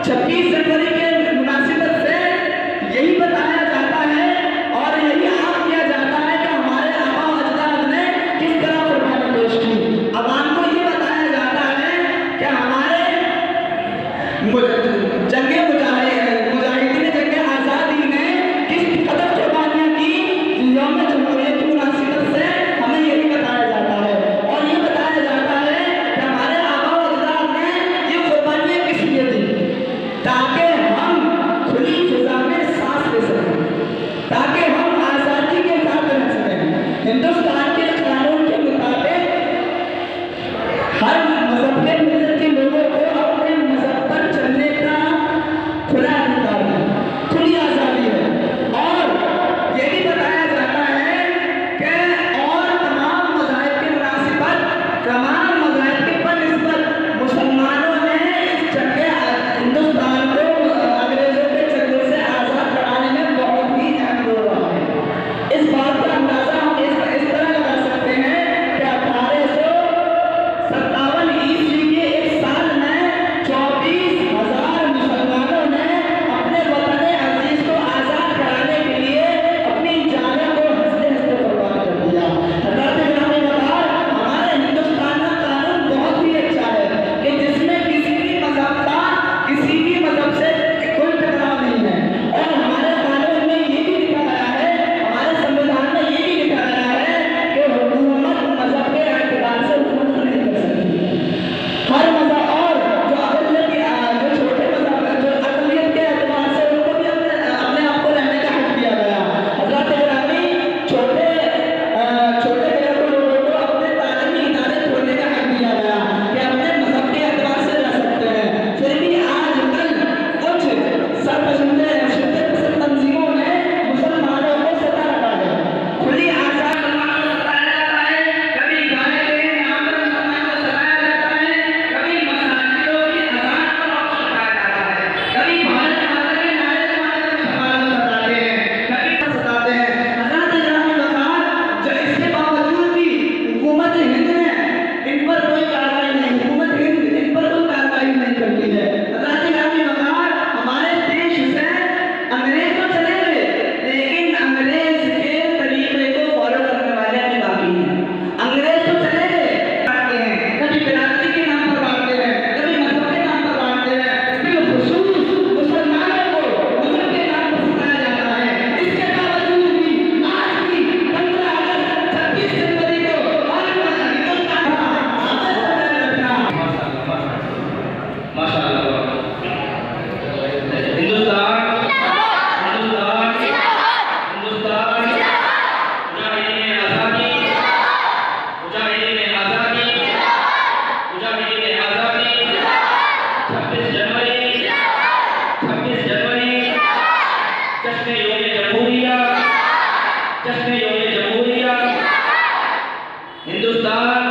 26 जनवरी के मुनासिबत से यही बताया जाता है और यही आम किया जाता है कि हमारे आबा व अजदाद ने किस तरह कुर्बानी पेश की। अवाम को ये बताया जाता है कि हमारे जंगे मुजाहिदीन जंगे आज़ादी ने किस कदर कुर्बानियाँ की। यौम जमहूरियत की मुनासिबत से हमें यही बताया जाता है और ये बताया जाता है कि हमारे आबा व अजदाद ने ये कुर्बानियाँ किस लिए दी, ताकि हम खुली फिजा में सांस ले सकें, ताकि हम आज़ादी के साथ रह सकें। हिंदुस्तान के कानून के मुताबिक हर मजहब के मिलत के लोगों को अपने मजहब पर चलने का खुला अधिकार है, खुली आज़ादी है। और ये भी बताया जाता है कि और तमाम मज़ाहिब के मुनासिबत, तमाम मज़ाहिब के बनिस्बत मुसलमानों ने इस जंगे हिंदुस्तान को अंग्रेजों के चंगुल से आज़ाद कराने में बहुत ही अहम रोल रहा है। इस बात का अंदाज़ा हम इस तरह लगा सकते हैं कि 1857 ईस्वी के एक साल में 24,000 मुसलमानों ने अपने वतन अजीज को आज़ाद कराने के लिए अपनी जानें को हंसते हंसते कुर्बान कर दिया। हज़रत ग्रामी वक़ार, हमारे हिंदुस्तान का कानून बहुत ही अच्छा है कि जिसमें किसी भी मजहब का किसी भी मजहब से कोई टकराव नहीं है। और हमारे कानून में ये भी लिखा गया है, हमारे संविधान में ये भी लिखा गया है कि हुकूमत मजहब के एतबार से हुकूमत नहीं कर सकती। हर मजहब और जो छोटे मजहब जो अक़लियत के एतबार से उनको भी अपने आप को रहने का हक दिया गया। हज़रत ग्रामी छोटे गैर लोगों को अपने तालीमी इदारे खोलने का हक दिया गया कि अपने मजहब के एतबार से रह सकते हैं। फिर भी आजकल कुछ शिद्दत तंजीमों ने मुसलमानों को सता रखा है। खुली आज़ाद मुसलमानों को सताया जाता है, कभी गाने के नाम पर मुसलमानों को सताया जाता है, कभी मसाजिदों की अज़ान पर सताया जाता है, कभी भारत माता के नारे लगाने पर मुसलमानों को सताते हैं, कभी सताते हैं। हज़रत ग्रामी वक़ार, जो इसके बावजूद भी हुकूमत हिंद ने इन पर कोई कार्रवाई नहीं, हुकूमत हिंद इन पर कोई कार्रवाई नहीं करती है। हज़रत ग्रामी वक़ार, हमारे देश से अंग्रेज तो चले गए, लेकिन अंग्रेज के तरीके को फॉलो करने वाले अभी बाकी हैं। अंग्रेज तो चले गए, बांटते हैं, कभी बिरादरी के नाम पर बांटते हैं, कभी मजहब के नाम पर बांटते हैं, बिलखुसूस मुसलमानों को मजहब के नाम पर सताया जाता है। इसके बावजूद भी आज भी 15 अगस्त 26 जनवरी को और हिंदुस्तान माशाअल्लाह मुजाहिदीन आज़ादी 26 जनवरी जश्न यौम जमहूरिया हिंदुस्तान